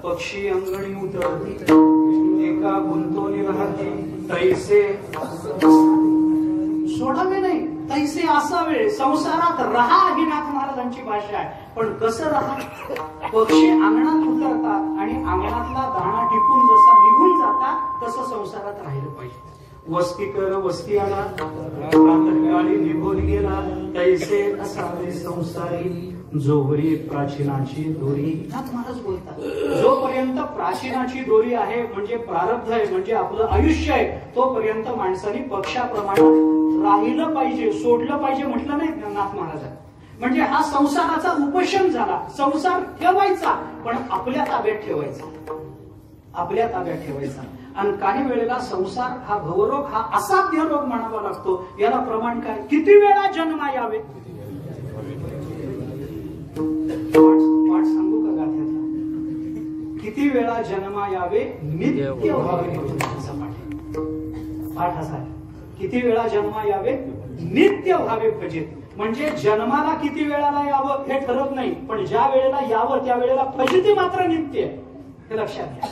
पक्षी अंगणी उतरती एका गुंतोनी राहती तैसे सोडावे नाही तैसे असावे संसारात राहा ही नाथ महाराजांची भाषा आहे. पण कसं राहा? पक्षी अंगणात उतरतात आणि अंगणातला दाणा टिपून जसा निघून जातात तसं संसारात राहिलं पाहिजे. वस्ती कर वस्ती आला प्रातःकाळी निघून गेला तैसे असावे संसारी जोवरी प्राचीनाची दोरी. नाथ महाराज बोलतात जोपर्यंत प्राचीनाची दोरी आहे म्हणजे प्रारब्ध आहे म्हणजे आपलं आयुष्य आहे तोपर्यंत माणसाने पक्षाप्रमाणे राहिलं पाहिजे सोडलं पाहिजे म्हटलं नाही नाथ महाराजांनी. म्हणजे हा संसाराचा उपशम झाला. संसार ठेवायचा पण आपल्या ताब्यात ठेवायचा आपल्या ताब्यात ठेवायचा. आणि काही वेळेला संसार हा भवरोग हा असाध्य रोग म्हणावा लागतो. याला प्रमाण काय? किती वेळा जन्मा यावे पाठ सांगू का गाथ्यातला? किती वेळा जन्मा यावे नित्य व्हावे पाठ असा आहे. किती वेळा जन्मा यावे नित्य व्हावे फजित. म्हणजे जन्माला किती वेळाला यावं हे ठरत नाही पण ज्या वेळेला यावं त्या वेळेला फजिती मात्र नित्य आहे. हे लक्षात घ्या.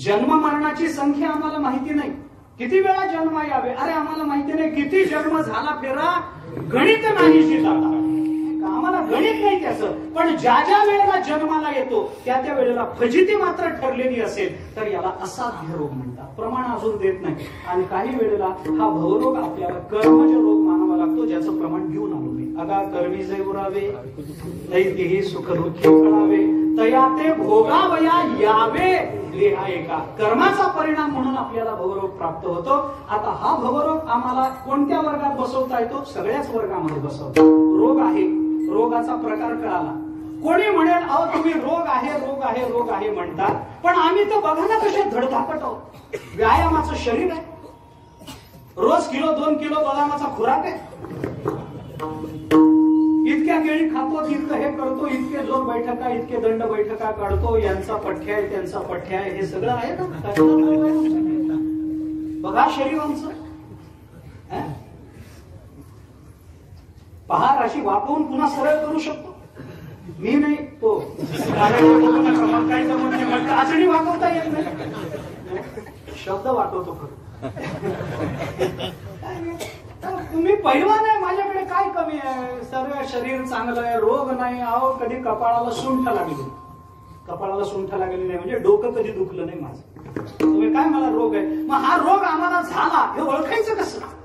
जन्म मरणाची संख्या आम्हाला माहिती नाही. किती वेळा जन्म यावे अरे आम्हाला माहिती नाही. किती जन्म झाला फेरा गणित नाही जाता आम्हाला गणित नाही त्याचं. पण ज्या ज्या वेळेला जन्माला येतो त्या त्या वेळेला फजिती मात्र ठरलेली असेल तर याला असाध्य रोग म्हणतात. प्रमाण अजून देत नाही. आणि काही वेळेला हा भवरोग आपल्याला कर्मज रोग मानावा लागतो ज्याचं प्रमाण घेऊन आलो नाही. अगा कर्मी जे उरावे दैतेही सुख दुःखी कळावे तया ते भोगावया यावे देहा एका. कर्माचा परिणाम म्हणून आपल्याला भवरोग प्राप्त होतो. आता हा भवरोग आम्हाला कोणत्या वर्गात बसवता येतो? सगळ्याच वर्गामध्ये बसवतो. रोग आहे रोगाचा प्रकार कळाला. कोणी म्हणेल अहो तुम्ही रोग आहे म्हणतात पण आम्ही तर बघा ना कसे धडधाकट आहोत. व्यायामाचं शरीर आहे. रोज किलो 2 किलो बदामाचा खुराक आहे. इतक्या केळी खातो इतकं हे करतो इतके जोर बैठका इतके दंड बैठका काढतो. यांचा पठ्य आहे त्यांचा पठ्य आहे हे सगळं आहे ना. बघा शरीरांचं पहार अशी वाकवून पुन्हा सरळ करू शकतो. मी नाही तो आचणी वाकवता येत नाही. शब्द वाकवतो खरं. तुम्ही पहिलवान आहे माझ्याकडे काय कमी आहे? सर्व शरीर चांगलं आहे रोग नाही. अहो कधी कपाळाला सुंठ लागली कपाळाला सुंठ लागली नाही म्हणजे डोकं कधी दुखलं नाही माझं. तुम्ही काय मला रोग आहे? मग हा रोग आम्हाला झाला हे ओळखायचं कसं?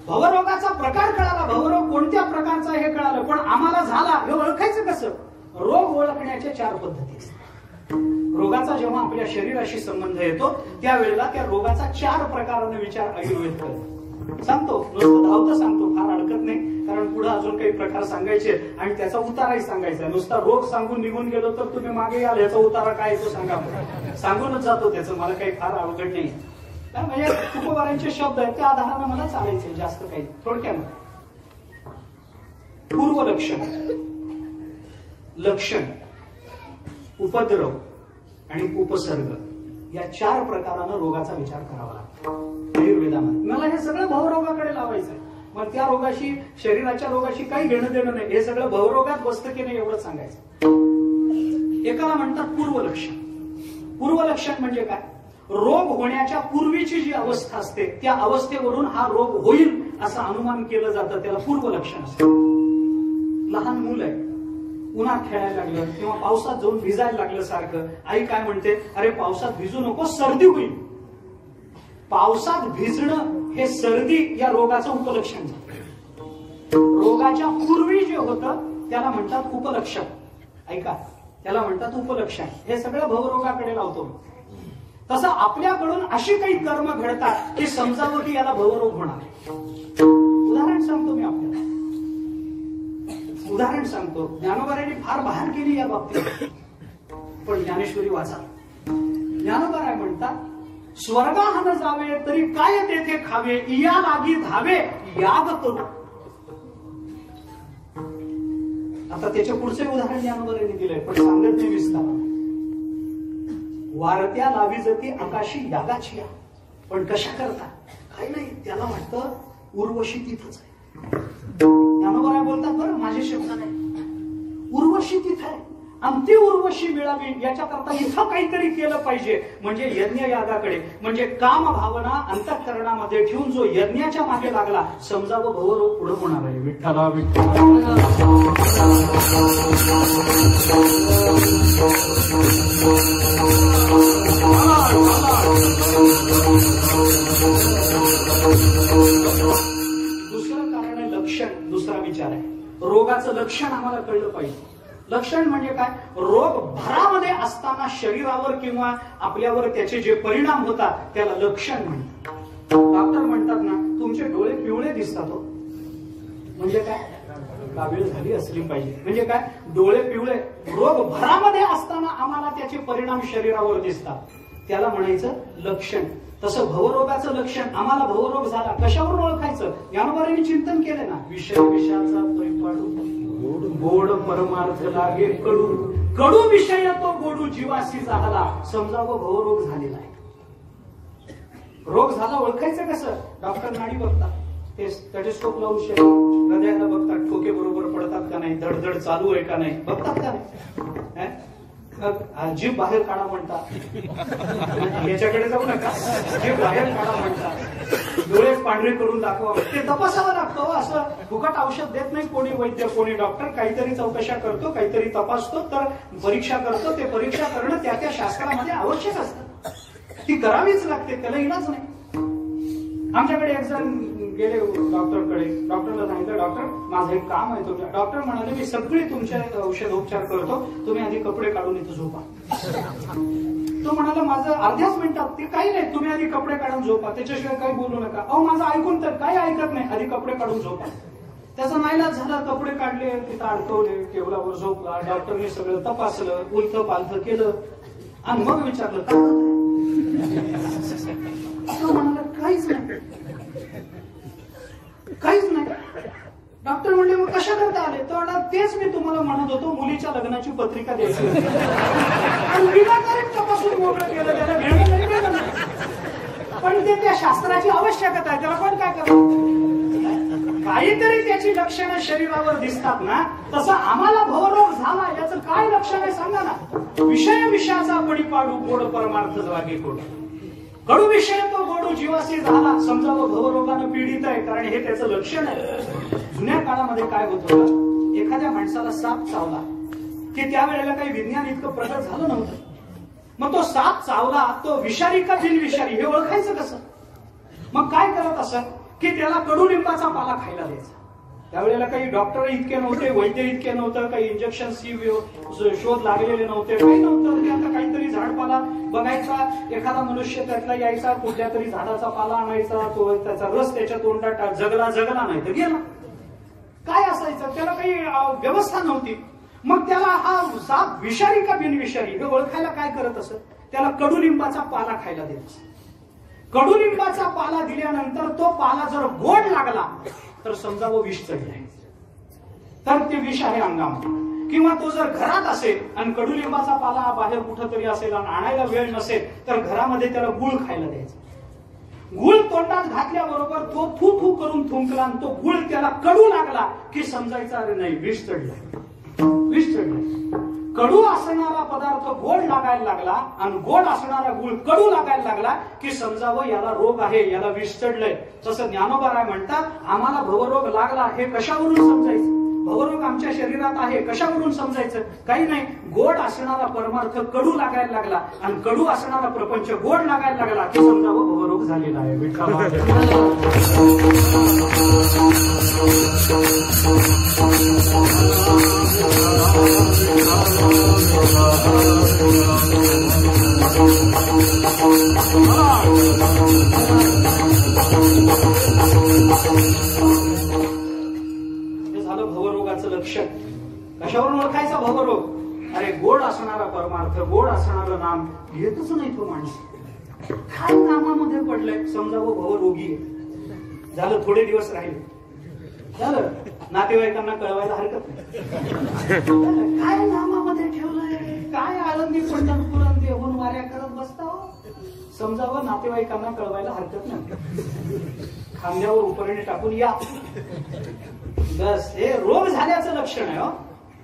भवरोगाचा प्रकार कळाला. भवरोग कोणत्या प्रकारचा हे कळालं पण आम्हाला झाला हे ओळखायचं कसं? रोग ओळखण्याच्या 4 पद्धती असतात. रोगाचा जेव्हा आपल्या शरीराशी संबंध येतो त्यावेळेला त्या रोगाचा 4 प्रकाराने विचार आयुर्वेद करतो. सांगतो नुसतं धावतं सांगतो फार अडकत नाही कारण पुढे अजून काही प्रकार सांगायचे आणि त्याचा उताराही सांगायचा. नुसता रोग सांगून निघून गेलो तर तुम्ही मागे याल याचा उतारा काय तो सांगा. सांगूनच जातो त्याचं मला काही फार अवघड नाही. म्हणजे उपकारांचे शब्द आहेत त्या आधाराने मला चालायचे जास्त काही. थोडक्यात पूर्वलक्षण लक्षण उपद्रव आणि उपसर्ग या 4 प्रकारानं रोगाचा विचार करावा लागतो आयुर्वेदामध्ये. मला हे सगळं भवरोगाकडे लावायचं आहे. मग त्या रोगाशी शरीराच्या रोगाशी काही घेणं देणं नाही. हे सगळं भवरोगात बसतं की नाही एवढं सांगायचं. एकाला म्हणतात पूर्वलक्षण. पूर्वलक्षण म्हणजे काय? रोग होण्याच्या पूर्वीची जी अवस्था असते त्या अवस्थेवरून हा रोग होईल असं अनुमान केलं जातं त्याला पूर्वलक्षण असतं. लहान मुलं आहे उन्हात खेळायला लागलं किंवा पावसात जाऊन भिजायला लागलं सारखं आई काय म्हणते अरे पावसात भिजू नको सर्दी होईल. पावसात भिजणं हे सर्दी या रोगाचं उपलक्षण झालं. रोगाच्या पूर्वी जे होतं त्याला म्हणतात उपलक्षण. ऐका, त्याला म्हणतात उपलक्षण. हे सगळं भवरोगाकडे लावतो. तसं आपल्याकडून अशी काही कर्म घडतात की समजावं की याला भवरोग होणार. उदाहरण सांगतो मी आपल्याला, उदाहरण सांगतो. ज्ञानोबारायांनी फार बहार केली या बाबतीत, पण ज्ञानेश्वरी वाचा. ज्ञानोबाराय म्हणतात, स्वर्गाहन जावे तरी काय तेथे खावे, या लागी धावे याग करू. आता त्याच्या पुढचे उदाहरण ज्ञानोबारायांनी दिलंय, पण सांगत नाही विस्तार. वारत्या लावी जती आकाशी यागाची या. पण कशा करता? काही नाही, त्याला वाटतं उर्वशी तिथंच आहे. ज्ञानोबाराय बोलतात, बरं माझे शब्द नाही, उर्वशी तिथं आहे आणि ती उर्वशी मिळावी याच्याकरता इथं काहीतरी केलं पाहिजे. म्हणजे यज्ञ यागाकडे, म्हणजे काम भावना अंतःकरणामध्ये ठेवून जो यज्ञाच्या मागे लागला, समजावं भवरोग पुढे होणार आहे. विठ्ठला विठ्ठला. दुसरं कारण आहे लक्षण. दुसरा विचार आहे, रोगाचं लक्षण आम्हाला कळलं पाहिजे. लक्षण म्हणजे काय? रोग भरामध्ये असताना शरीरावर किंवा आपल्यावर त्याचे जे परिणाम होतात त्याला लक्षण म्हणतात. डॉक्टर म्हणतात ना, तुमचे डोळे पिवळे दिसतात. म्हणजे काय? कावीळ झाली असली पाहिजे. म्हणजे काय? डोळे पिवळे. रोग भरामध्ये असताना आम्हाला त्याचे परिणाम शरीरावर दिसतात, त्याला म्हणायचं लक्षण. तसं भवरोगाचं लक्षण, आम्हाला भवरोग झाला कशावरून ओळखायचं? ज्ञानोबारायांनी चिंतन केलं ना. विषय विषयाचा पैपाडू, गोड परमार्थ लागे कडू, कडू विषय तो गोडू जीवासी झाला, समजावं भवरोग झालेला आहे. रोग झाला ओळखायचं कसं? डॉक्टर नाडी बघतात, ते स्टेथोस्कोप लावून हृदयाला बघतात, ठोके बरोबर पडतात का नाही, धडधड चालू आहे का नाही, बघतात का नाही. जीभ बाहेर काढा म्हणतात, याच्याकडे जाऊ नका, जीभ बाहेर काढा म्हणतात, डोळे पांढरे करून दाखवा, ते तपासावं लागतं. असं फुकट औषध देत नाही कोणी वैद्य कोणी डॉक्टर. काहीतरी चौकशा करतो, काहीतरी तपासतो, तर परीक्षा करतो. ते परीक्षा करणं त्या त्या शास्त्रामध्ये आवश्यक असतं, ती करावीच लागते, त्याला इलाज नाही. आमच्याकडे एक जण गेले डॉक्टरकडे. डॉक्टरला सांगितलं, डॉक्टर माझं एक काम आहे तुमच्या. डॉक्टर म्हणाले, मी सगळे तुमचे औषधोपचार करतो, तुम्ही आधी कपडे काढून इथं झोपा. तो म्हणाला, माझं अर्ध्याच मिनिटात. ते काही नाही, तुम्ही आधी कपडे काढून झोपा, त्याच्याशिवाय काही बोलू नका. अहो माझं ऐकून तर काही ऐकत नाही, आधी कपडे काढून झोपा. त्याचा नाईलाज झाला, कपडे काढले, तिथं अडकवले, टेबलावर झोपला. डॉक्टरने सगळं तपासलं, उलथं पालथं केलं आणि मग विचारलं काय होतं. म्हणाला, काहीच नाही, काहीच नाही. डॉक्टर म्हणले, मग कशा करता आले? तो म्हणाला, तेच मी तुम्हाला म्हणत होतो, मुलीच्या लग्नाची पत्रिका द्यायची होती. विनाकारण तपासून मोकळं केलं, त्याला घेणं नाही केलं नाही. पण ते त्या शास्त्राची आवश्यकता आहे, त्याला पण काय करतो? काहीतरी त्याची लक्षणं शरीरावर दिसतात ना. तसं आम्हाला भवरोग झाला, याचं काय लक्षण आहे सांगा ना. विषय विषयाचा पडी पाडू, गोड परमार्थ जागे कोड. कडू विषय तो गोडू जीवासी झाला, समजावं भवरोगानं पीडित आहे, कारण हे त्याचं लक्षण आहे. जुन्या काळामध्ये काय होत होतं, एखाद्या माणसाला साप चावला की त्यावेळेला काही विज्ञान इतकं प्रगत झालं नव्हतं. मग तो साप चावला, तो विषारी का बिनविषारी हे ओळखायचं कसं? मग काय करत असत की त्याला कडुलिंबाचा पाला खायला द्यायचा. त्यावेळेला काही डॉक्टर इतके नव्हते, वैद्य इतके नव्हतं, काही इंजेक्शन शोध लागलेले नव्हते, काही नव्हतं. ते आता काहीतरी झाडपाला बघायचा, एखादा मनुष्य त्यातला यायचा, कुठल्या तरी झाडाचा पाला आणायचा, तो त्याचा रस त्याच्या तोंडात जगला नाही तर गेला. काय असायचं, त्याला काही व्यवस्था नव्हती. मग त्याला हा साप विषारी का बिनविषारी हे ओळखायला काय करत असत? त्याला कडुलिंबाचा पाला खायला देत. कडुलिंबाचा पाला दिल्यानंतर तो पाला जर गोड लागला तर समजावं विष चढलंय, तर ते विष आहे अंगामध्ये. किंवा तो जर घरात असेल आणि कडुलिंबाचा पाला बाहेर कुठंतरी असेल आणि आणायला वेळ नसेल तर घरामध्ये त्याला गुळ खायला द्यायचा. गुळ तोंडात घातल्याबरोबर तो थू थू करून थुंकला आणि तो गुळ त्याला कडू लागला की समजायचा, अरे नाही विष चढलंय, विष चढलंय. कडू असणारा पदार्थ गोड लागायला लागला आणि गोड असणारा गुळ कडू लागायला लागला की समजावं याला रोग आहे, याला विष चढलंय. तसं ज्ञानोबाराय म्हणतात, आम्हाला भवरोग लागला हे कशावरून समजायचं? भवरोग आमच्या शरीरात आहे. कशावरून समजायचं? काही नाही. गोड असणारा परमार्थ कडू लागायला लागला आणि कडू असणारा प्रपंच गोड लागायला लागला की समजावं भवरोग झालेला आहे. विठ्ठला झालं भवरोगाचं लक्षण. कशावरून ओळखायचा भवरोग? अरे गोड असणारा परमार्थ, गोड असणारं नाम घेतच नाही तो माणूस. काय नामामध्ये पडलंय समजावं भवरोगी आहे. झालं. थोडे दिवस राहिले, झालं. नातेवाईकांना कळवायला हरकत नाही. काय नामामध्ये ठेवलंय? काय आळंदी पंढरपुरात देऊन वाऱ्या करत बसता हो? समजावं नातेवाईकांना कळवायला हरकत नाही. खांद्यावर उपरणे टाकून या. बस हे रोग झाल्याचं लक्षण आहे. हो,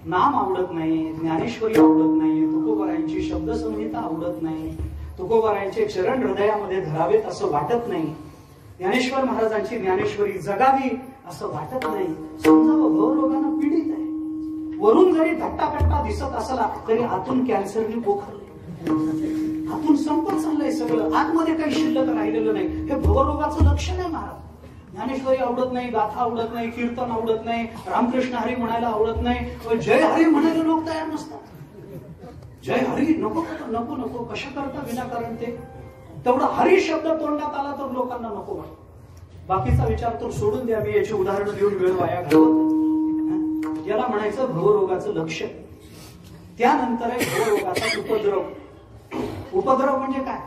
नाम आवडत नाही, ज्ञानेश्वरी आवडत नाही, तुकोबारायांची शब्दसंहिता आवडत नाही, तुकोबारायांचे चरण हृदयामध्ये धरावेत असं वाटत नाही, ज्ञानेश्वर महाराजांची ज्ञानेश्वरी जगावी असं वाटत नाही. समजावं भवरोगानं पीडित आहे. वरून जरी धट्टाकट्टा दिसत असला तरी आतून कॅन्सरने पोखरले, आतून संपत चाललंय सगळं, आतमध्ये काही शिल्लक राहिलेलं नाही. हे भवरोगाचं लक्षण आहे महाराज. ज्ञानेश्वरी आवडत नाही, गाथा आवडत नाही, कीर्तन आवडत नाही, रामकृष्ण हरी म्हणायला आवडत नाही, जय हरी म्हणायला लोक तयार नसतात. जय हरी नको नको नको कशा करता विनाकारण ते तेवढा हरी शब्द तोंडात आला तर लोकांना नको वाटत. बाकीचा विचार तर सोडून द्या. मी याची उदाहरणं देऊन वेळ वाया घालवत. याला म्हणायचं भवरोगाचं लक्षण. त्यानंतर आहे भवरोगाचा उपद्रव. उपद्रव म्हणजे काय?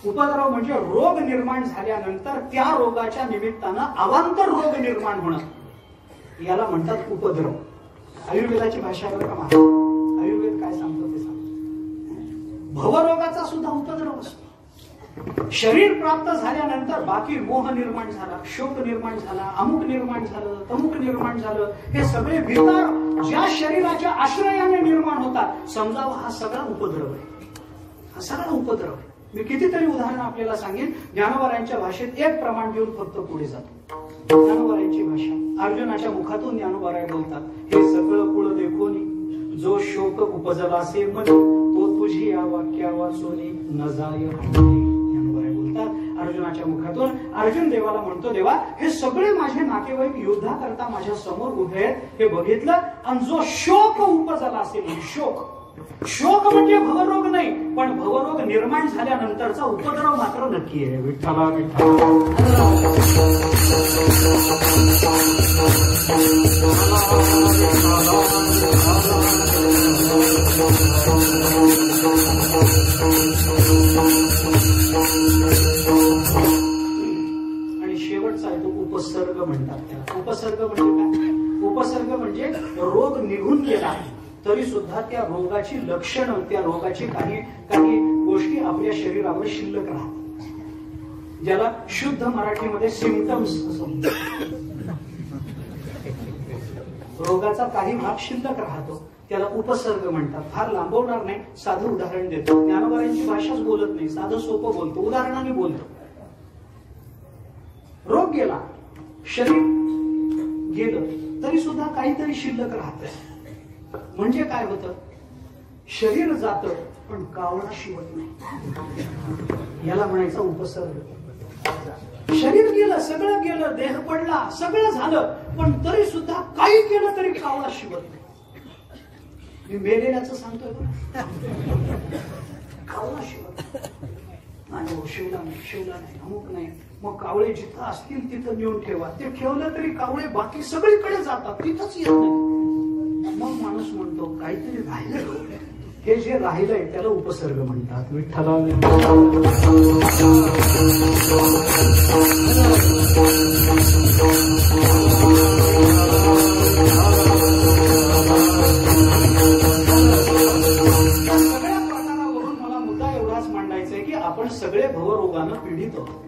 उपद्रव म्हणजे रोग निर्माण झाल्यानंतर त्या रोगाच्या निमित्तानं अवांतर रोग निर्माण होणं, याला म्हणतात उपद्रव. आयुर्वेदाची भाषा बरं का? आयुर्वेद काय सांगतो ते सांगतो. भवरोगाचा सुद्धा उपद्रव असतो. शरीर प्राप्त झाल्यानंतर बाकी मोह निर्माण झाला, शोक निर्माण झाला, अमुक निर्माण झालं, तमुक निर्माण झालं, हे सगळे विकार ज्या शरीराच्या आश्रयाने निर्माण होतात समजावं हा सगळा उपद्रव आहे. हा सगळा उपद्रव आहे. मी कितीतरी उदाहरणं आपल्याला सांगेन. ज्ञानोबारायांच्या भाषेत एक प्रमाण देऊन फक्त पुढे जातो. ज्ञानोबारायांची भाषा अर्जुनाच्या मुखातून ज्ञानोबाराय बोलतात. हे सगळं कुळ देखोनी जो शोक उपजला से मन तो तुझी या वाक्या वाचोनी न जाय. ज्ञानोबाराय बोलतात अर्जुनाच्या मुखातून. अर्जुन देवाला म्हणतो, देवा हे सगळे माझे नातेवाईक युद्धा करता माझ्या समोर उभे आहेत, हे बघितलं, आणि जो शोक उपजला असेल, शोक शोक म्हणजे भवरोग नाही, पण भवरोग निर्माण झाल्यानंतरचा उपद्रव मात्र नक्की आहे. विठ्ठला विठ्ठला. आणि शेवटचा आहे तो उपसर्ग म्हणतात त्याला. उपसर्ग म्हणजे काय? उपसर्ग म्हणजे रोग निघून गेला तरी सुद्धा त्या रोगाची लक्षणं, त्या रोगाची काही काही गोष्टी आपल्या शरीरावर शिल्लक राहतात, ज्याला शुद्ध मराठीमध्ये सिम्पटम्स असं म्हणतात. रोगाचा काही भाग शिल्लक राहतो, त्याला उपसर्ग म्हणतात. फार लांबवणार नाही, साधं उदाहरण देतो. ज्ञानोबारायांची भाषाच बोलत नाही, साधं सोपं बोलतो, उदाहरणाने बोलतो. रोग गेला, शरीर गेलं तरी सुद्धा काहीतरी शिल्लक राहतं. म्हणजे काय होतं? शरीर जातं पण कावळा शिवत नाही, याला म्हणायचा उपसर्ग. शरीर गेलं, सगळं गेलं, देह पडला, सगळं झालं, पण तरी सुद्धा काही केलं तरी कावळा शिवत नाही. मी मेलेल्याचं सांगतोय बघ, कावळा शिवत नाही, शिवला नाही, शिवला नाही, अमुक नाही. मग कावळे जिथं असतील तिथं नेऊन ठेवा. ते ठेवलं तरी कावळे बाकी सगळीकडे जातात, तिथंच येत नाही. मग माणूस म्हणतो काहीतरी राहिलं. हे जे राहिलंय त्याला उपसर्ग म्हणतात. विठ्ठला सगळ्या प्रकारावरून मला मुद्दा एवढाच मांडायचा आहे की आपण सगळे भवरोगानं पीडित आहोत.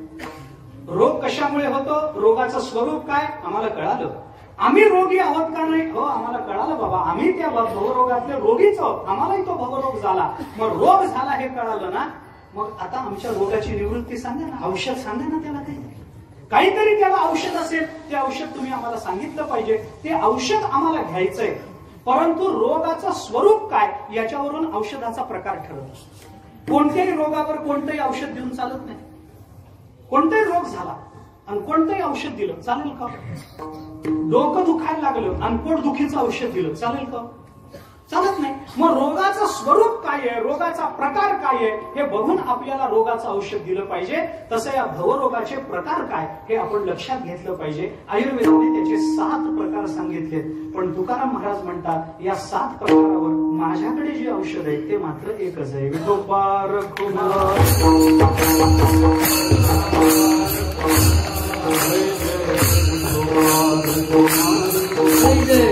रोग कशामुळे होतो? रोगाचं स्वरूप काय आम्हाला कळालं. आम्ही रोगी आहोत का नाही? हो, आम्हाला कळालं बाबा, आम्ही त्या भवरोगातले रोगीच आहोत, आम्हालाही तो भवरोग झाला. मग रोग झाला हे कळालं ना, मग आता आमच्या रोगाची निवृत्ती सांगा ना, औषध सांगा ना त्याला काही. काहीतरी त्याला औषध असेल, ते औषध तुम्ही आम्हाला सांगितलं पाहिजे, ते औषध आम्हाला घ्यायचंय. परंतु रोगाचं स्वरूप काय याच्यावरून औषधाचा प्रकार ठरत असतो. कोणत्याही रोगावर कोणतंही औषध देऊन चालत नाही. कोणताही रोग झाला आणि कोणतंही औषध दिलं चालेल का? डोकं दुखायला लागलं आणि पोटदुखीचं औषध दिलं चालेल का? चालत नाही. मग रोगाचं स्वरूप काय आहे, रोगाचा प्रकार काय आहे हे बघून आपल्याला रोगाचं औषध दिलं पाहिजे. तसं या भवरोगाचे प्रकार काय हे आपण लक्षात घेतलं पाहिजे. आयुर्वेदाने त्याचे 7 प्रकार सांगितलेत. पण तुकाराम महाराज म्हणतात या 7 प्रकारावर माझ्याकडे जे औषध आहे ते मात्र एकच आहे. विठोबा रघुनाथ तुटे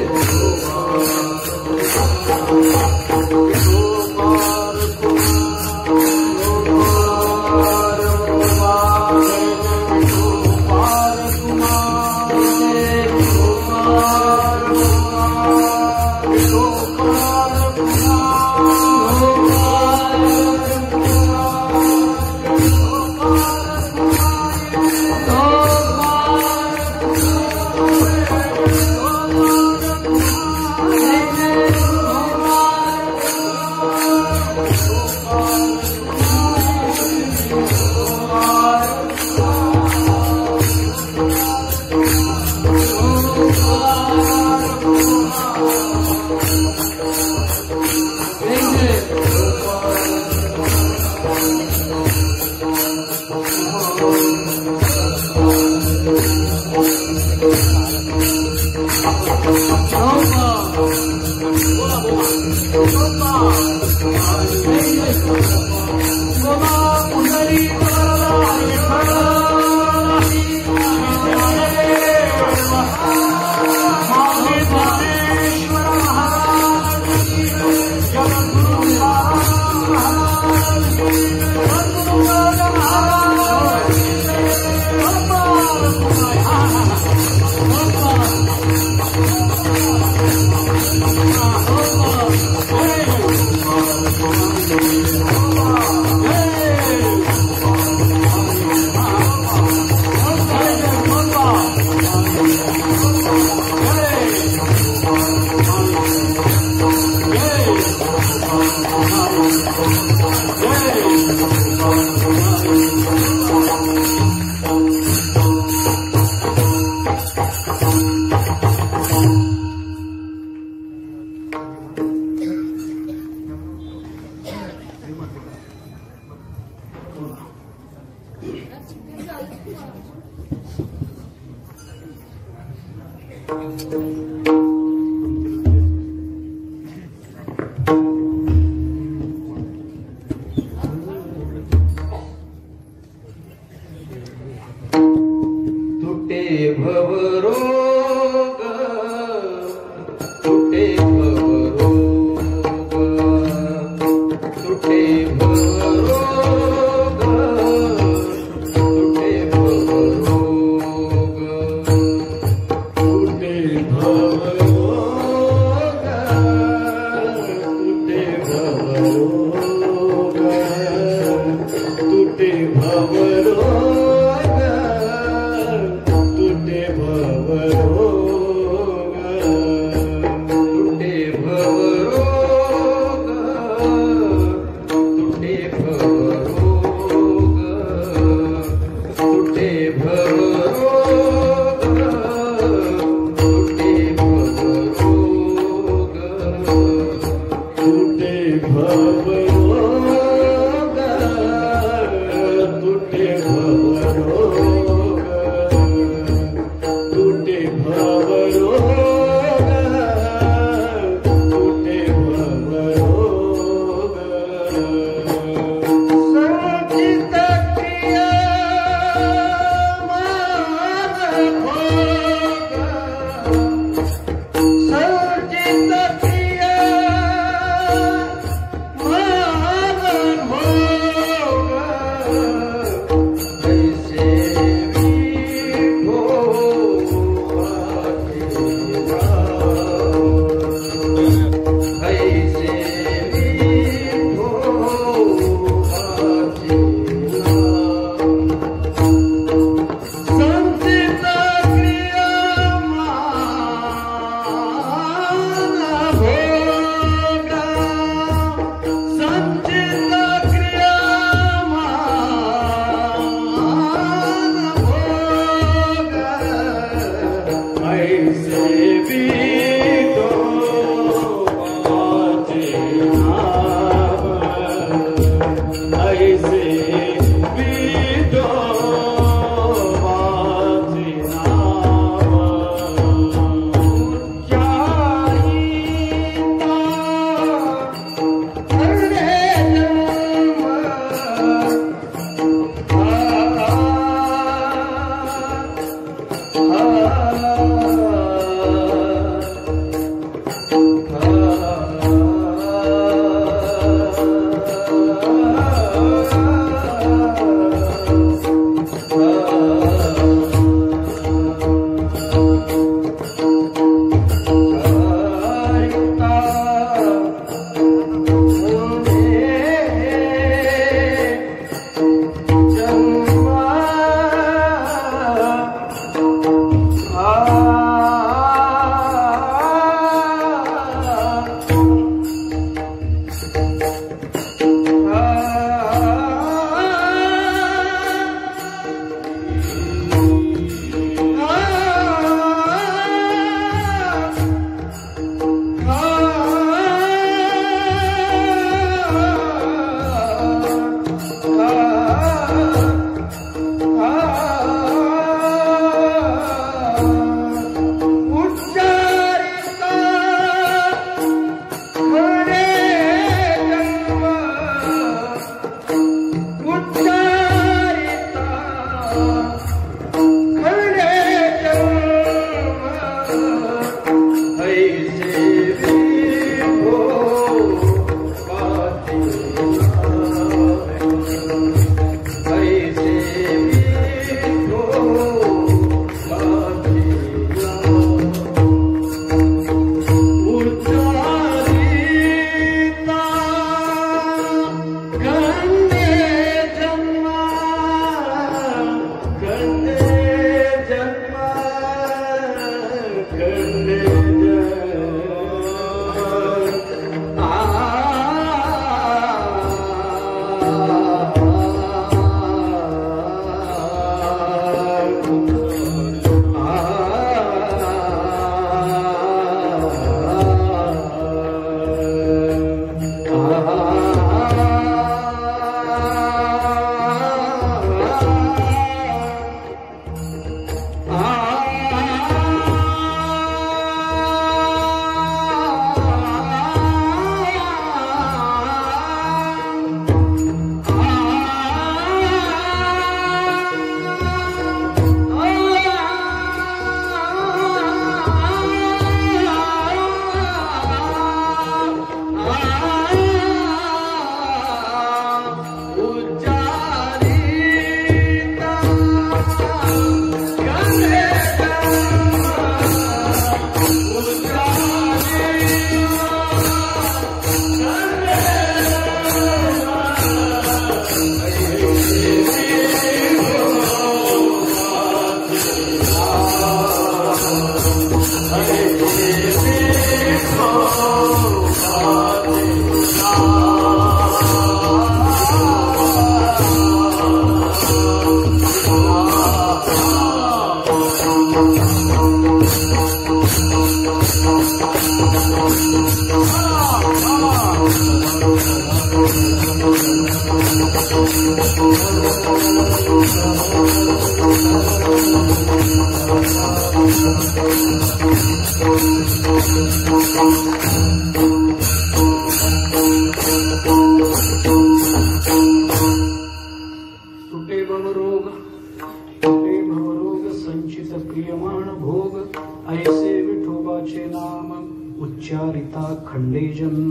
उच्चारिता खंडे जन्म.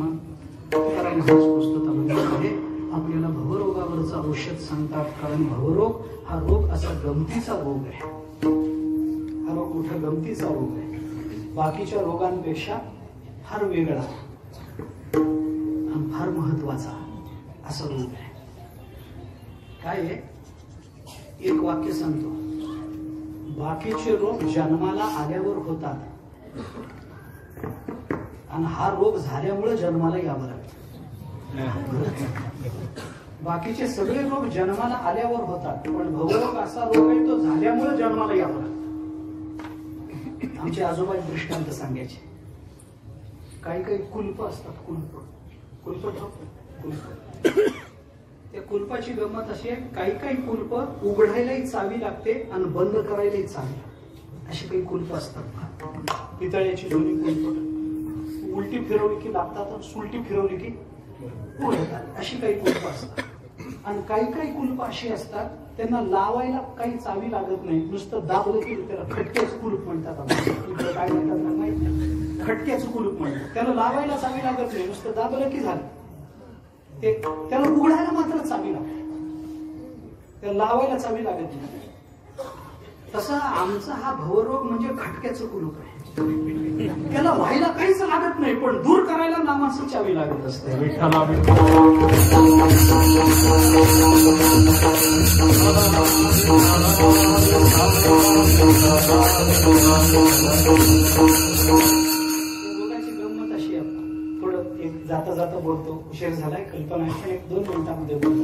कारण हाच पुस्तकामध्ये आहे. आपल्याला भवरोगावरचं औषध सांगतात. कारण भवरोग हा रोग असा गमतीचा रोग आहे. हा रोग मोठा गमतीचा रोग आहे. बाकीच्या रोगांपेक्षा फार वेगळा आणि फार महत्वाचा असा रोग आहे. काय आहे? एक वाक्य सांगतो. बाकीचे रोग जन्माला आल्यावर होतात आणि हा रोग झाल्यामुळे जन्माला यावं लागतं. बाकीचे सगळे रोग जन्माला आल्यावर होतात, पण भवरोग असा रोग आहे तो झाल्यामुळे जन्माला यावं लागतं. आमचे आजोबा दृष्टांत सांगायचे. काही काही कुलप असतात, कुलप त्या कुलपाची गंमत अशी आहे, काही काही कुलप उघडायलाही चावी लागते आणि बंद करायलाही चावी लागते. अशी काही कुलप असतात. पितळ्याची दोन्ही कुलप उलटी फिरवली की लागतात आणि सुलटी फिरवली की उघडतात. अशी काही कुलप असतात. आणि काही काही कुलप अशी असतात त्यांना लावायला काही चावी लागत नाही, नुसतं दाबलं की त्याला खटक्याचं कुलूप म्हणतात. काय म्हणतात माहिती? खटक्याचं कुलूप म्हणतात. त्याला लावायला चावी लागत नाही, नुसतं दाबलं की झालं. ते त्याला उघडायला मात्र चावी लागते, त्याला लावायला चावी लागत नाही. तसा आमचा हा भवरोग म्हणजे खटक्याचं कुलूप आहे. त्याला व्हायला काहीच लागत नाही, पण दूर करायला नामाचं चावी लागत असते. विठ्ठला रोगाची गंमत अशी आहे. थोडं एक जाता जाता बोलतो, उशीर झालाय, कल्पना आहे, पण 1-2 मिनिटांमध्ये बोलतो.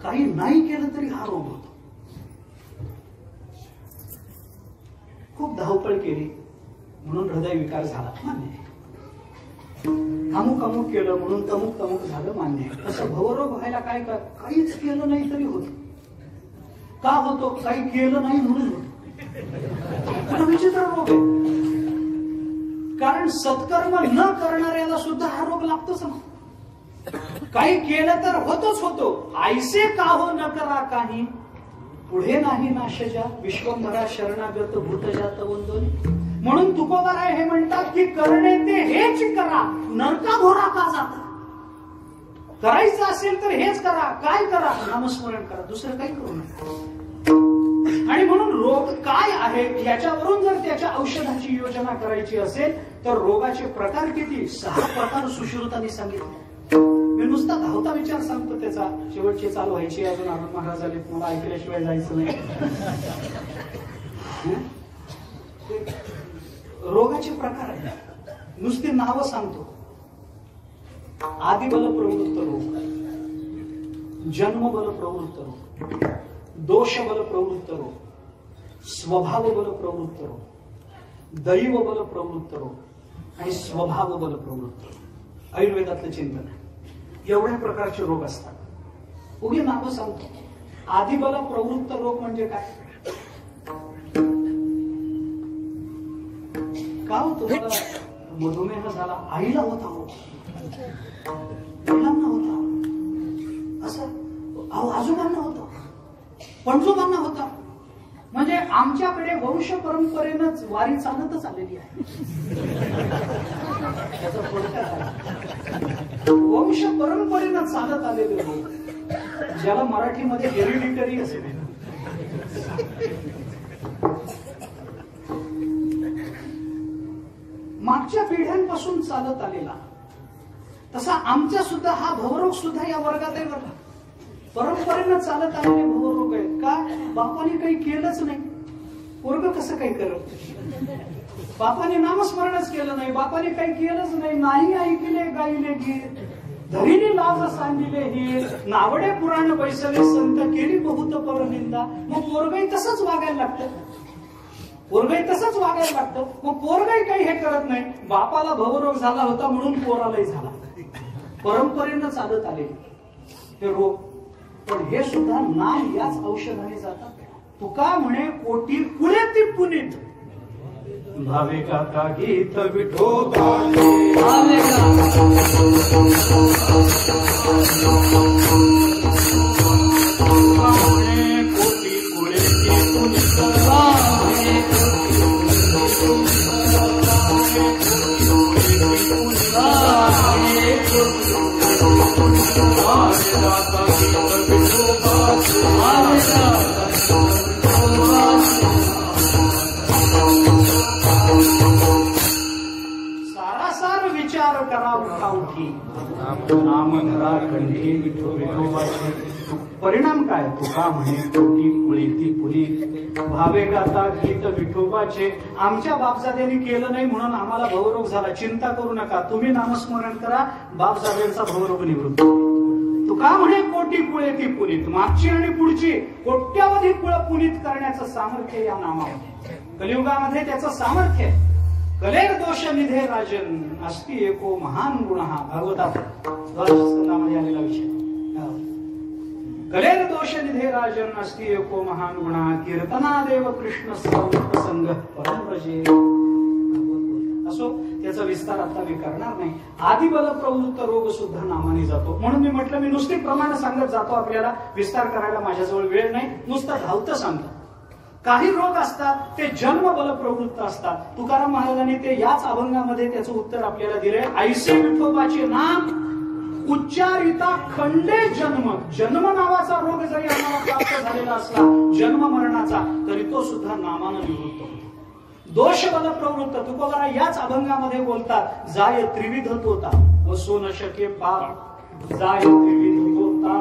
काही नाही केलं तरी हा रोग होतो. खूप धावपळ केली म्हणून हृदय विकार झाला, मान्य आहे. अमुक अमुक केलं म्हणून तमुक तमुक झालं, मान्य आहे. तसं भवरोग व्हायला काय काहीच केलं नाही तरी होत. का होतो? काही केलं नाही म्हणून होतो. विचित्र रोग आहे. कारण सत्कर्म न करणाऱ्याला सुद्धा हा रोग लागतोच ना. काही केलं तर होतोच होतो. ऐसे का हो न करा काही, पुढे नाही नाशजा, विश्वंभरा शरणागत भूतजात वंदोनी. म्हणून तुकोबाराय हे म्हणतात की करणे ते हेच करा, नरका घोरा का जाता. करायचं असेल तर हेच करा. काय करा? नामस्मरण करा, दुसरं काही करू नका. आणि म्हणून रोग काय आहे याच्यावरून जर त्याच्या औषधाची योजना करायची असेल तर रोगाचे प्रकार किती? 6 प्रकार सुश्रुतांनी सांगितले. मी नुसता धावता विचार सांगतो त्याचा. शेवटची चालू व्हायची अजून आनंद महाराज आले, मला ऐकल्याशिवाय जायचं नाही. रोगाचे प्रकार आहेत, नुसती नावं सांगतो. आदिबल प्रवृत्त रोग, जन्मबल प्रवृत्त रोग, दोषबल प्रवृत्त रोग, स्वभाव बल प्रवृत्त रोग, दैव बल प्रवृत्त रोग आणि स्वभाव बल प्रवृत्त रोग. आयुर्वेदातलं चिंतन आहे. एवढ्या प्रकारचे रोग असतात. उगी नावं सांगतो. आदिबल प्रवृत्त रोग म्हणजे काय? का हो तुम्हाला मधुमेह झाला? आईला होता हो, मुलांना होता, असं आजोबांना होता, पणजोबांना होता. म्हणजे आमच्याकडे वंश परंपरेनंच वारी चालतच आलेली आहे. त्याचा वंश परंपरेनं चालत आलेले लोक, ज्याला मराठीमध्ये हेरिडिटरी असे म्हणतात. मागच्या पिढ्यांपासून चालत आलेला तसा आमचा सुद्धा हा भवरोग सुद्धा या वर्गात आहे बघा. परंपरेनं चालत आलेले भवरोग आहेत. का? बापाने काही केलंच नाही. पोरग कसं काही करत? बापाने नामस्मरणच केलं नाही, बापाने काही केलंच नाही. नाही ऐकले गायले गीत, धरीने लाज सांगिले ही, नावडे पुराण बैसले संत, केली बहुत परनिंदा. मग पोरगही तसंच वागायला लागतं. पोरगही तसंच वागायला लागतं. मग पोरगही काही हे करत नाही. बापाला भवरोग झाला होता म्हणून पोरालाही झाला. परंपरेनं चालत आले हे रोग. पण हे सुद्धा नाम याच औषधाने जातात. तुका म्हणे कोटी पुढे ती पुनीत भावे का गीत विठोबा कोटी पुढे ती पुनीत सारासार विचार करा उठाउठी, नाम धरा कंठी विठोबाचे. परिणाम काय? तुका म्हणे कोटी पुळीती पुरी भावे गाता गीत विठोबाचे. आमच्या बापजाद्यांनी केलं नाही म्हणून आम्हाला भवरोग झाला. चिंता करू नका, तुम्ही नामस्मरण करा, बापजाद्यांचा भवरोग निवृत्त. तुका म्हणे कोटी कोटी कुळे ती पुनीत, मागची आणि पुढची कोट्यावधी कुळं पुनीत करण्याचं सामर्थ्य या नामामध्ये. कलियुगामध्ये त्याचं सामर्थ्य आहे. कलेर दोष निधे राजन अस्ति एको महान गुण. हा भागवतात स्कंदामध्ये आलेला विषय. कलेर दोष निधे राजन अस्ति एको महान गुण कीर्तना देव कृष्ण संग परमरजे. असो, त्याचा विस्तार आता मी करणार नाही. आदिबल प्रवृत्त रोग सुद्धा नामाने जातो. म्हणून मी म्हटलं मी नुसती प्रमाण सांगत जातो, आपल्याला विस्तार करायला माझ्याजवळ वेळ नाही, नुसतं धावतं सांगतो. काही रोग असतात ते जन्म बल प्रवृत्त असतात. तुकाराम महाराजांनी ते याच अभंगामध्ये त्याचं उत्तर आपल्याला दिलंय. ऐसे विठोबाचे नाम उच्चारिता खंडे जन्म. जन्म नावाचा रोग जरी आम्हाला प्राप्त झालेला असला, जन्म मरणाचा, तरी तो सुद्धा नामानं निवृत्त होतो. दोष बल प्रवृत्त तुकोबारा याच अभंगामध्ये बोलतात. जाय त्रिविध तोता वसो न शके पाप. जाय त्रिविध तोता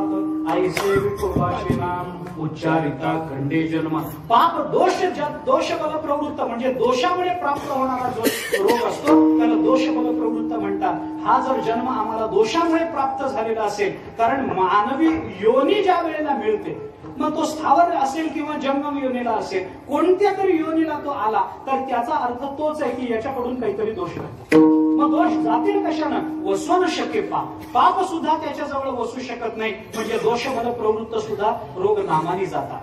ऐसे विठोबाचे नाम उच्चारिता खंडे जन्म. पाप दोष बल प्रवृत्त म्हणजे दोषामुळे प्राप्त होणारा जो रोग असतो त्याला दोष बल प्रवृत्त म्हणतात. हा जर जन्म आम्हाला दोषामुळे प्राप्त झालेला असेल, कारण मानवी योनी ज्या वेळेला मिळते, मग तो स्थावर असेल किंवा जंगम योनीला असेल, कोणत्या तरी योनीला तो आला तर त्याचा अर्थ तोच आहे की याच्याकडून काहीतरी दोष आहे. मग दोष जातील कशानं? वसू न शके पाप. पाप सुद्धा त्याच्याजवळ वसू शकत नाही. म्हणजे दोष बल प्रवृत्त सुद्धा रोग नामाने जातात.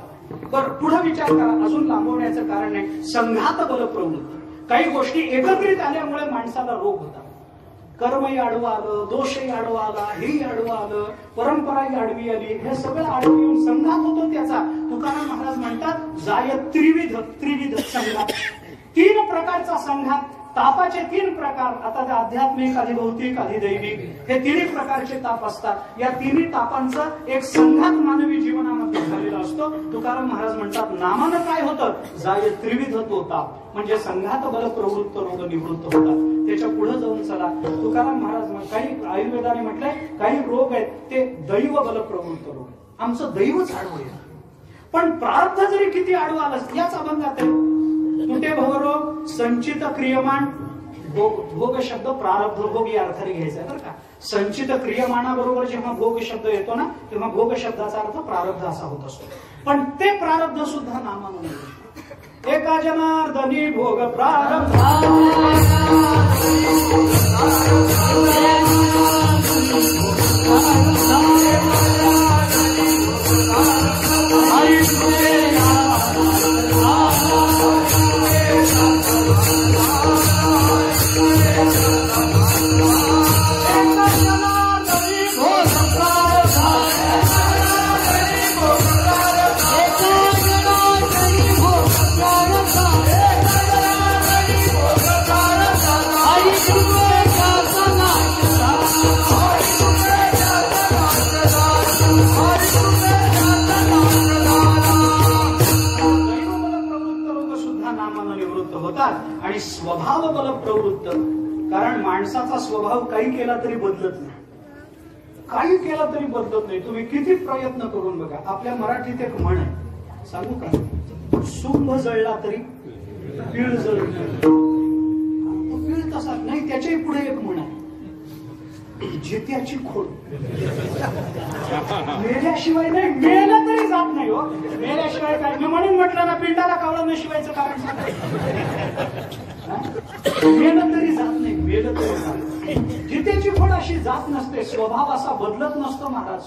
बरं, पुढे विचार करा, अजून लांबवण्याचं कारण नाही. संघात बल प्रवृत्त. काही गोष्टी एकत्रित आल्यामुळे माणसाला रोग होतात. कर्मही आडवं आलं, दोषही आडवा आला, हेही आडवं आलं, परंपराही आडवी आली, हे सगळं आडवं येऊन संघात होतो त्याचा. तुकाराम महाराज म्हणतात जाय त्रिविध संघात. 3 प्रकारचा संघात. तापाचे 3 प्रकार. आता ते आध्यात्मिक, आधी भौतिक, आधी दैविक, हे 3 प्रकारचे ताप असतात. या 3 तापांचा एक संघात मानवी जीवनामध्ये झालेला असतो. तुकाराम महाराज म्हणतात नामानं काय होतं? जाय त्रिविध तो ताप. म्हणजे संघात बल प्रवृत्त रोग निवृत्त होतात. त्याच्या पुढे जाऊन चला, तुकाराम महाराज काही आयुर्वेदाने म्हटलंय काही रोग आहेत ते दैव बल प्रवृत्त रोग. आमचं दैवच आडवं आहे. पण प्रारब्ध जरी किती आडवं आलं, याच अभंगात आहे. तुटे भवरोग संचित क्रियमान भोग शब्द प्रारब्ध भोग या अर्थाने घ्यायचा आहे बरं का. संचित क्रियमानाबरोबर जेव्हा भोग शब्द येतो ना, तेव्हा भोग शब्दाचा अर्थ प्रारब्ध असा होत असतो. पण ते प्रारब्ध सुद्धा नामानं एका जनार्दनी भोग प्रारब्ध. आणि स्वभाव बल प्रवृत्त. कारण माणसाचा स्वभाव काही केला तरी बदलत नाही. काही केला तरी बदलत नाही. तुम्ही किती प्रयत्न करून बघा. आपल्या मराठीत एक म्हण आहे, सांगू का? सुंभ जळला तरी पीळ जळत पीळ तसा नाही. त्याच्याही पुढे एक म्हण आहे, जित्याची खोड. मेल्याशिवाय नाही, मेलं तरी जात नाही हो. मेल्याशिवाय काय? मी म्हणून म्हटलं ना, पिंडाला कावळं न शिवायचं कारण मेलं तरी जात नाही, मेलं तरी जात नाही. जित्याची खोड अशी जात नसते. स्वभाव असा बदलत नसतो महाराज.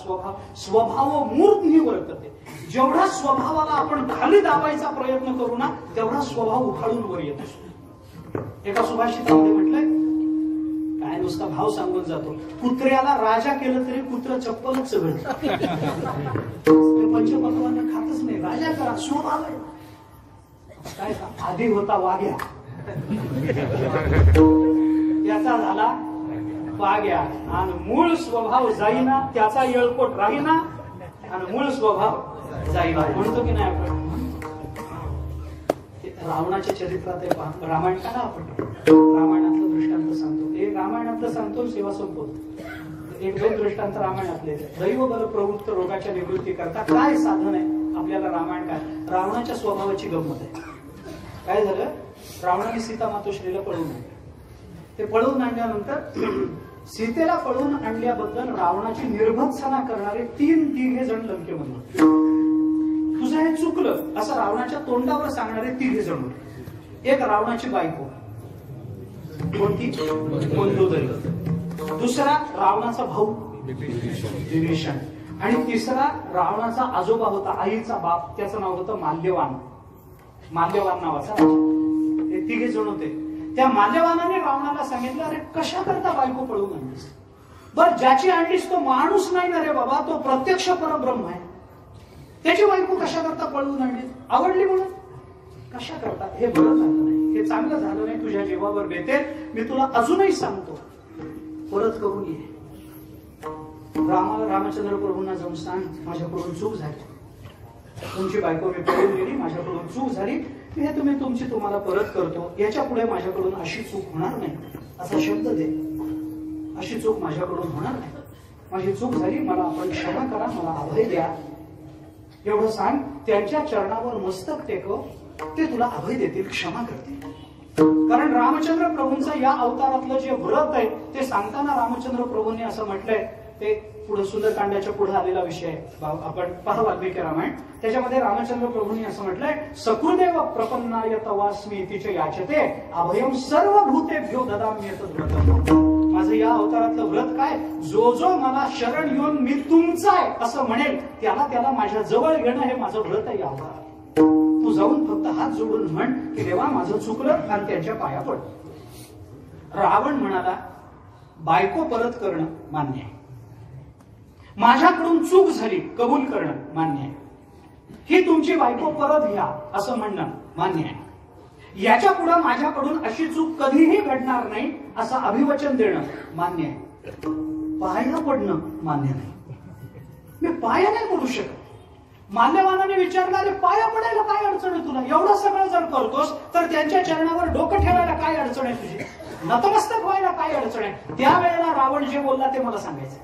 स्वभाव मूर्ती वर्तते. जेवढा स्वभावाला आपण खाली दाबायचा प्रयत्न करू ना, तेवढा स्वभाव उखाडून वर येत असतो. एका सुभाषितामध्ये म्हटलंय, काय नुसता भाव सांगून जातो, कुत्र्याला राजा केलं तरी कुत्र चप्पलच चघळतं. पंचपक्वान्न खातच नाही. राजा करा, स्वभाव आहे. काय आधी होता वाघ्या, त्याचा झाला वाघ्या. आणि मूळ स्वभाव जाईना, त्याचा येळकोट राहीना, आणि मूळ स्वभाव जाईना. म्हणतो की नाही आपण? रावणाच्या चरित्रात रामायण काढा आपण. रामायणातलं दृष्टांत सांगतो. एक रामायणातलं सांगतो, सेवा संपवतो. 1-2 दृष्टांत रामायणातले. दैव बल प्रवृत्त रोगाच्या निवृत्ती करता काय साधन आहे आपल्याला? रामायण काय? रावणाच्या स्वभावाची गंमत आहे. काय झालं? रावणाने सीता मातोश्रीला पळवून आणलं. ते पळवून आणल्यानंतर सीतेला पळवून आणल्याबद्दल रावणाची निर्भत्सना करणारे 3 जण लंकेमध्ये. तुझं हे चुकलं असं रावणाच्या तोंडावर सांगणारे 3 जण होते. एक रावणाची बायको, कोणती? मंदोदरी. दुसरा रावणाचा भाऊ विभीषण. आणि तिसरा रावणाचा आजोबा होता, आईचा बाप, त्याचं नाव होतं माल्यवान. माल्यवान नावाचा राजा. हे 3 जण होते. त्या माल्यवानाने रावणाला सांगितलं, अरे कशा करता बायको पळवून आणलीस? बर ज्याची आणलीस तो माणूस नाही ना रे बाबा, तो प्रत्यक्ष परब्रह्म आहे. त्याची बायको कशा करता पळवून आणली? आवडली म्हणून कशा करता? हे बरं झालं नाही, हे चांगलं झालं नाही, तुझ्या जीवावर बेते. मी तुला अजूनही सांगतो, परत करून ये. रामचंद्र प्रभूंना जाऊन सांग, माझ्याकडून चूक झाली, तुमची बायको मी पळून गेली, माझ्याकडून चूक झाली, हे तुम्हाला परत करतो. याच्या पुढे माझ्याकडून अशी चूक होणार नाही असा शब्द दे. अशी चूक माझ्याकडून होणार नाही, माझी चूक झाली, मला आपण क्षमा करा, मला अभय द्या, एवढं सांग. त्यांच्या चरणावर मस्तक टेकव, ते तुला अभय देतील, क्षमा करतील. कारण रामचंद्र प्रभूंचा या अवतारातलं जे व्रत आहे ते सांगताना रामचंद्र प्रभूंनी असं म्हटलंय, ते पुढे सुंदरकांडाच्या पुढे आलेला विषय आहे, आपण पहा वाल्मिकी रामायण. त्याच्यामध्ये रामचंद्र प्रभूंनी असं म्हटलंय, सकृदेव प्रपन्नाय तवास्मी तिचे याचते अभयम सर्व भूतेभ्यो ददाम्यत व्रत. माझं या अवतारातलं व्रत काय? जो जो मला शरण येऊन मी तुमचा आहे असं म्हणेल त्याला माझ्या जवळ घेणं हे माझं व्रत आहे या अवतारात. तू जाऊन फक्त हात जोडून म्हण की देवा माझं चुकलं, आणि त्यांच्या पाया पड. रावण म्हणाला, बायको परत करणं मान्य आहे, माझ्याकडून चूक झाली कबूल करणं मान्य आहे, ही तुमची बायको परत घ्या असं म्हणणं मान्य आहे, याच्या पुढे माझ्याकडून अशी चूक कधीही घडणार नाही असं अभिवचन देणं मान्य आहे, पाया पडणं मान्य नाही. मी पाया नाही पडू शकत. माल्यवानाने विचारलं, अरे पाया पडायला काय अडचण आहे तुला? एवढं सगळं जर करतोस तर त्यांच्या चरणावर डोकं ठेवायला काय अडचण आहे तुझी? नतमस्तक व्हायला काय अडचण आहे? त्यावेळेला रावण जे बोलला ते मला सांगायचं.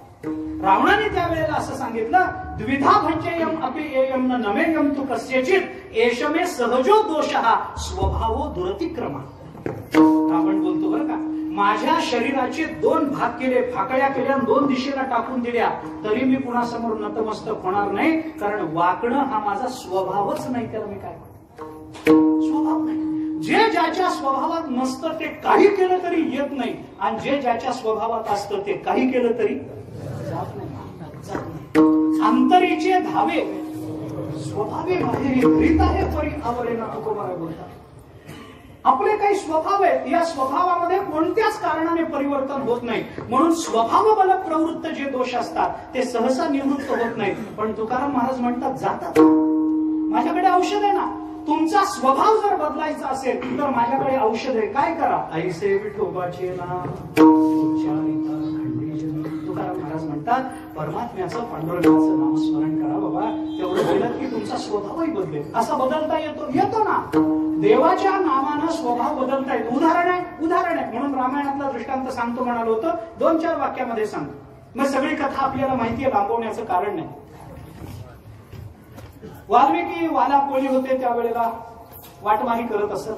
रावणाने त्यावेळेला असं सांगितलं, द्विधा भंचेयम अपि एयम न नमेयम तु कस्यचित एषमे सहजो दोषः स्वभावो दुरतिक्रमा. रावण बोलतो बरं का, माझ्या शरीराचे 2 भाग केले, फाकड्या केल्या, 2 दिशेला टाकून दिल्या, तरी मी कुणासमोर नतमस्तक होणार नाही, कारण वाकणं हा माझा स्वभावच नाही. त्याला मी काय स्वभाव नाही. जे ज्याच्या स्वभावात नसतं ते काही केलं तरी येत नाही, आणि जे ज्याच्या स्वभावात असतं ते काही केलं तरी जात नाही. अंतरीचे धावे स्वभावे बाहेरी धरीत आहे परी आवरेना, तुकोबारा बोलतात. आपले काही स्वभाव आहेत, या स्वभावामध्ये कोणत्याच कारणाने परिवर्तन होत नाही, म्हणून स्वभाव बल प्रवृत्त जे दोष असतात ते सहसा निवृत्त होत नाहीत. पण तुकाराम महाराज म्हणतात, जातात. माझ्याकडे औषध आहे ना. तुमचा स्वभाव जर बदलायचा असेल तर माझ्याकडे औषध आहे. काय करा? ऐसे विठोबाचे नाम उच्चारिता खंडीजन. तुकाराम महाराज म्हणतात, परमात्म्याचं पांडुरंगाचं नाम स्मरण करा बाबा, तेवढं केलं की तुमचा स्वभावही बदलेल. असा बदलता येतो ना. देवाच्या नामानं स्वभाव बदलता येतो. उदाहरण आहे म्हणून रामायणातला दृष्टांत सांगतो म्हणालो होतं, 2-4 वाक्यामध्ये सांगतो. मग सगळी कथा आपल्याला माहितीये, लांबवण्याचं कारण नाही. वाल्मिकी वाला कोळी होते, त्यावेळेला वाटवाही करत असत.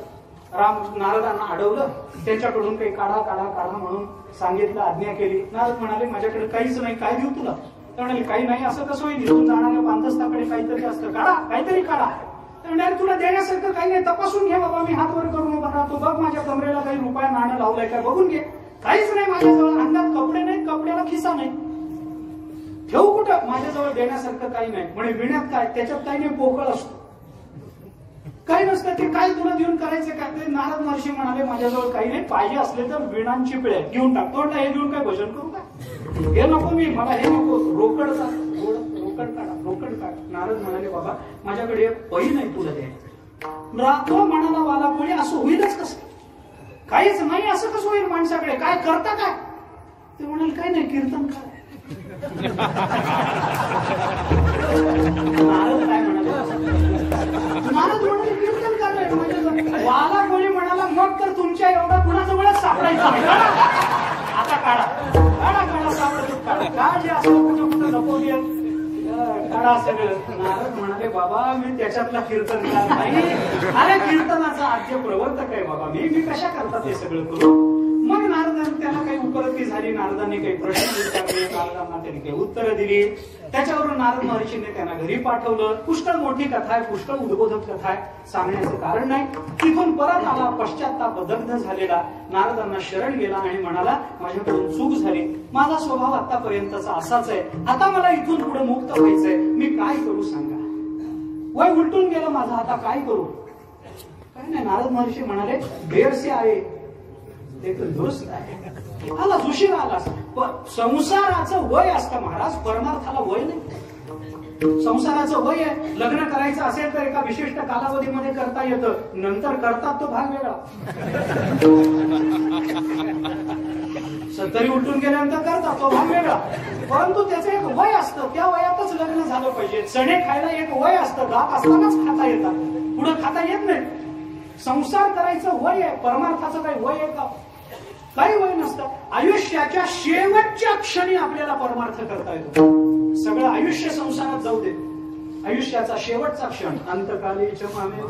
नारदांना अडवलं, त्यांच्याकडून काही काढा म्हणून सांगितलं, आज्ञा केली. नारद म्हणाले, माझ्याकडे काहीच नाही, काय देऊ तुला? ते म्हणाले, काही नाही. असं कसं होईल? इथून जाणाऱ्या बांधस्ताकडे काहीतरी असतं, काहीतरी काढा. तुला देण्यासारखं काही नाही, तपासून घे बाबा. मी हात वर करून उभा राहतो, बघ माझ्या कमरेला काही रुपया नाणं लावलंय का, बघून घे. काहीच नाही माझ्याजवळ. अंगात कपडे नाहीत, कपड्याला खिसा नाही, ठेवू कुठं? माझ्याजवळ देण्यासारखं काही नाही. म्हणे, विण्यात काय? त्याच्यात काही नाही, पोकळ असतो, काही नसतं. ते काय तुला देऊन करायचं काय? ते नारद महर्षी म्हणाले, माझ्याजवळ काही नाही, पाहिजे असले तर विणांची पिळे घेऊन टाक. तोंडला हे देऊन काय भजन करू का? हे नको, मला हे नको. रोकड काढा. नारद म्हणाले, बाबा माझ्याकडे पै नाही तुला द्यायचं. तो म्हणाला, वाला कोणी असं होईलच कसं? काहीच नाही असं कसं होईल माणसाकडे? काय करता काय? ते म्हणाले, काय नाही, कीर्तन काय. नारद म्हणाले, कीर्तन काय? वाला कोणी म्हणाला, मग तर तुमच्या एवढा कुणाजवळच सापडायचा नाही. आता काढा सापडतो, काय जे असं कुठं नको काढा सगळं. नारद म्हणाले, बाबा मी त्याच्यातला कीर्तनकार नाही, अरे कीर्तनाचा आद्य प्रवर्तक आहे बाबा मी कशा करता ते सगळं करू? मग नारदांनी त्याला काही उपलब्धी झाली, नारदांनी काही प्रश्न विचारले, नारदांना त्यांनी काही उत्तरं दिली, त्याच्यावरून नारद महर्षीने त्यांना घरी पाठवलं. पुष्कळ मोठी कथा आहे, पुष्कळ उद्बोधक कथा आहे, सांगण्याचं कारण नाही. तिथून परत आला पश्चाताप दग्ध झालेला, नारदांना शरण गेला आणि म्हणाला माझ्याकडून चूक झाली, माझा स्वभाव आतापर्यंतचा असाच आहे, आता मला इथून पुढे मुक्त व्हायचंय, मी काय करू सांगा. वय उलटून गेलं माझं, आता काय करू. काय नाही, नारद महर्षी म्हणाले देर से आये ते दुरुस्त आहे, आला उशीर आलास. संसाराचं वय असतं महाराज, परमार्थाला वय नाही. संसाराचं वय आहे, लग्न करायचं असेल तर एका विशिष्ट कालावधीमध्ये करता येतं, नंतर करतात तो भाग वेगळा. तरी उलटून गेल्यानंतर करतात तो भाग वेगळा. परंतु त्याचं एक वय असतं, त्या वयातच लग्न झालं पाहिजे. चणे खायला एक वय असतं, दात असतानाच खाता येतात, पुढे खाता येत नाही. संसार करायचं वय आहे, परमार्थाचं काही वय आहे का? काही वय नसतं. आयुष्याच्या शेवटच्या क्षणी आपल्याला परमार्थ करता येतो. सगळं आयुष्य संसारात जाऊ दे, आयुष्याचा शेवटचा क्षण अंतकालीच मामेव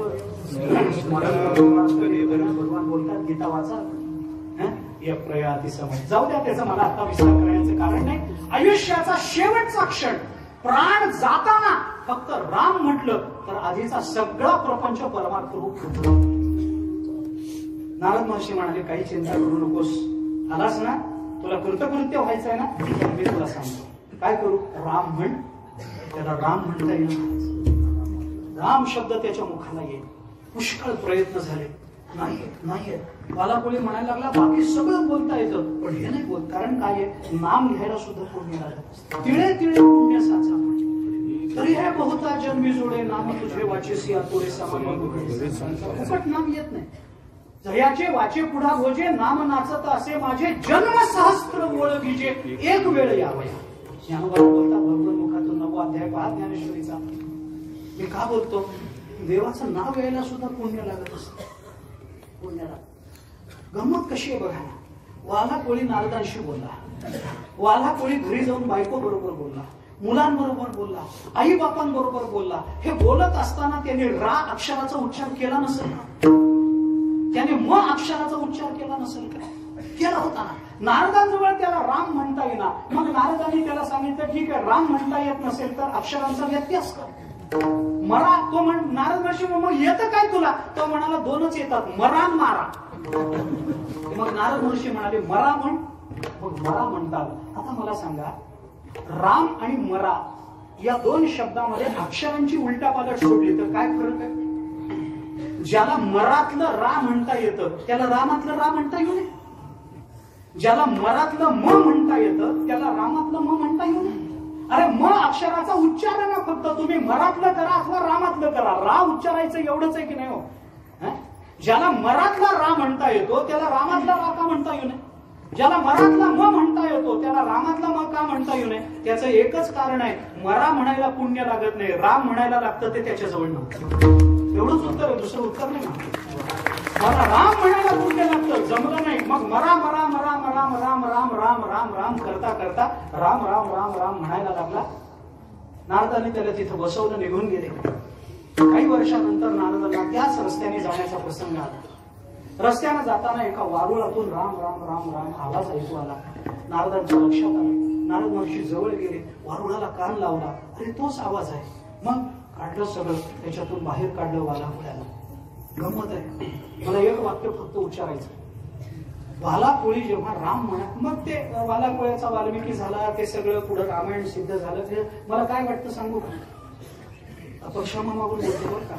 भगवान बोलतात, गीता वाचा, प्रयाती समय जाऊ द्या, त्याचा मला आता विस्तार करायचं कारण नाही. आयुष्याचा शेवटचा क्षण, प्राण जाताना फक्त राम म्हटलं तर आधीचा सगळा प्रपंच परमार्थ रूप होतो. नारद महर्षी म्हणाले काही चिंता करू नकोस, आलास ना, तुला कृतकृत्य व्हायचंय ना, मी तुला सांगतो काय करू. राम म्हण, त्याला राम म्हणता येईल, राम शब्द त्याच्या मुखाला येईल. पुष्कळ प्रयत्न झाले, नाही. बालाकोळी म्हणायला लागला बाकी सगळं बोलता येतं, पण हे नाही बोलत. कारण काय आहे, नाम घ्यायला सुद्धा पुण्य लागत. तिळे तिळे पुण्य साचा, तरी हे बहुता जन्मी जोडे, नाम तुझे वाचेसी आतुरे समान. फुकट नाम येत नाही. जयाचे वाचे पुढा भोजे, नाम नाचत असे माझे, जन्म सहस्त्र ओळखीचे एक वेळ यावया. ज्ञानोबा बोलता भगवत मुखातून 9वा अध्याय पहा ज्ञानेश्वरीचा. मी का बोलतो, देवाचं नाव यायला सुद्धा पुण्य लागत असत. पुण्याला गंमत कशी आहे बघा ना. वाला कोळी नारदांशी बोलला, वाला कोळी घरी जाऊन बायको बरोबर बोलला, मुलांबरोबर बोलला, आई बापांबरोबर बोलला. हे बोलत असताना त्याने रा अक्षराचा उच्चार केला नसेल का? त्याने म अक्षराचा उच्चार केला नसेल का? केला होता ना. नारदांजवळ त्याला राम म्हणता येईना, मग नारदांनी त्याला सांगितलं ठीक आहे, राम म्हणता येत नसेल तर अक्षरांचा व्यत्यास कर, मरा. तो नारद महर्षी मग येतं काय तुला? तो म्हणाला दोनच येतात, मरा आणि मारा. मग नारद महर्षी म्हणाले मरा म्हण, मग मरा म्हणतात. आता मला सांगा, राम आणि मरा या दोन शब्दामध्ये अक्षरांची उलटापालट सोडली तर काय फरक आहे? ज्याला मरातलं रा म्हणता येतं त्याला रामातलं रा म्हणता येऊ नये, ज्याला मरातलं म म्हणता येतं त्याला रामातलं म म्हणता येऊ नये. अरे म अक्षराचा उच्चार आहे ना, फक्त तुम्ही मरातलं करा अथवा रामातलं करा, रा उच्चारायचं एवढंच आहे की नाही हो. ज्याला मरातला रा म्हणता येतो त्याला रामातला रा का म्हणता येऊ नये? ज्याला मरातला म म्हणता येतो त्याला रामातला म का म्हणता येऊ नये? त्याचं एकच कारण आहे, मरा म्हणायला पुण्य लागत नाही, राम म्हणायला लागतं ते त्याच्याजवळ नव्हतं. एवढंच उत्तर आहे, दुसरं उत्तर नाही. मला राम म्हणायला पुण्य लागतं, जमलं नाही. मग मरा मरा मरा मरा राम राम राम राम राम करता करता राम राम राम राम म्हणायला लागला. नारदांनी त्याला तिथं बसवलं, निघून गेले. काही वर्षानंतर नारदांना त्याच रस्त्याने जाण्याचा प्रसंग आला. रस्त्याने जाताना एका वारुळातून राम राम राम राम आवाज ऐकू आला. नारदांच्या लक्षात आलं. नारद महर्षी जवळ गेले, वारुळाला कान लावला, अरे तोच आवाज आहे. मग काढलं सगळं, त्याच्यातून बाहेर काढलं वालाकोळ्याला. गंमत आहे, मला एक वाक्य फक्त उच्चारायचं. वालाकोळी जेव्हा राम म्हणत, मग ते वालाकोळ्याचा वाल्मिकी झाला, ते सगळं पुढे रामायण सिद्ध झालं. ते मला काय वाटतं सांगू का? आपण क्षमा मागून बोलतो बरं का,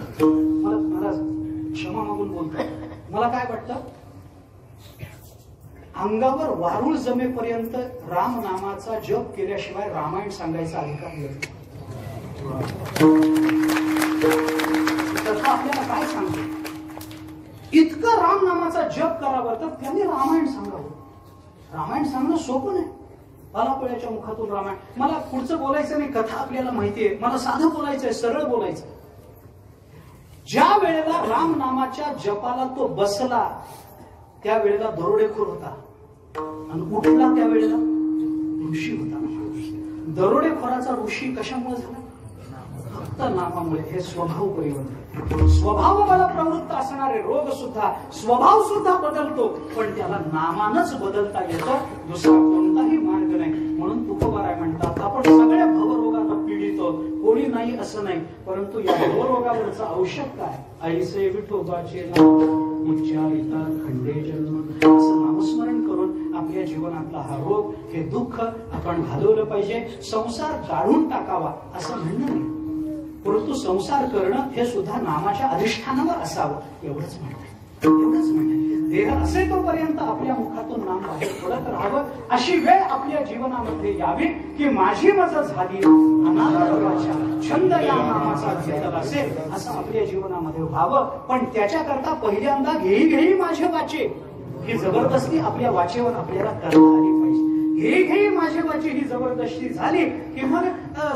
मला क्षमा मागून बोलतो. मला काय वाटतं, अंगावर वारुळ जमेपर्यंत राम नामाचा जप केल्याशिवाय रामायण सांगायचा अधिकार मिळतो. आपल्याला काय सांगतो, इतकं राम नामाचा जप करावं तर त्यांनी रामायण सांगावं. रामायण सांगणं सोपं नाही. बालाकोळ्याच्या मुखातून रामायण. मला पुढचं बोलायचं नाही, कथा आपल्याला माहितीये, मला साधं बोलायचंय, सरळ बोलायचं. ज्या वेळेला राम नामाच्या जपाला तो बसला त्यावेळेला दरोडेखोर होता आणि उठला त्यावेळेला ऋषी होता. दरोडेखोराचा ऋषी कशामुळे झाला? फक्त नामामुळे हे स्वभाव परिवर्तन. स्वभाव मला प्रवृत्त असणारे रोग सुद्धा, स्वभाव सुद्धा बदलतो, पण त्याला नामानच बदलता येतो, दुसरा कोणताही मार्ग नाही. म्हणून तुकोबाराय म्हणतात आपण सगळ्या भवरोगांना पीडित, कोणी नाही असं नाही, परंतु या भवरोगावरचं औषध काय? ऐसे विठोबाचे नाम उच्चारिता खंडे जन्म, असं नामस्मरण करून आपल्या जीवनातला हा रोग, हे दुःख आपण घालवलं पाहिजे. संसार काढून टाकावा असं म्हणणं नाही, परंतु संसार करणं हे सुद्धा नामाच्या अधिष्ठानावर असावं, एवढंच म्हणणं. देह असे तोपर्यंत आपल्या मुखातून नाम बाहेर पडत राहावं, अशी वेळ आपल्या जीवनामध्ये यावी की माझी मज झाली अनादराच्या छंद या नामाचा घेतला असेल, असं आपल्या जीवनामध्ये व्हावं. पण त्याच्याकरता पहिल्यांदा घेई माझे वाचे, ही जबरदस्ती आपल्या वाचेवर आपल्याला करता आली पाहिजे. घेई माझे वाचे ही जबरदस्ती झाली की मग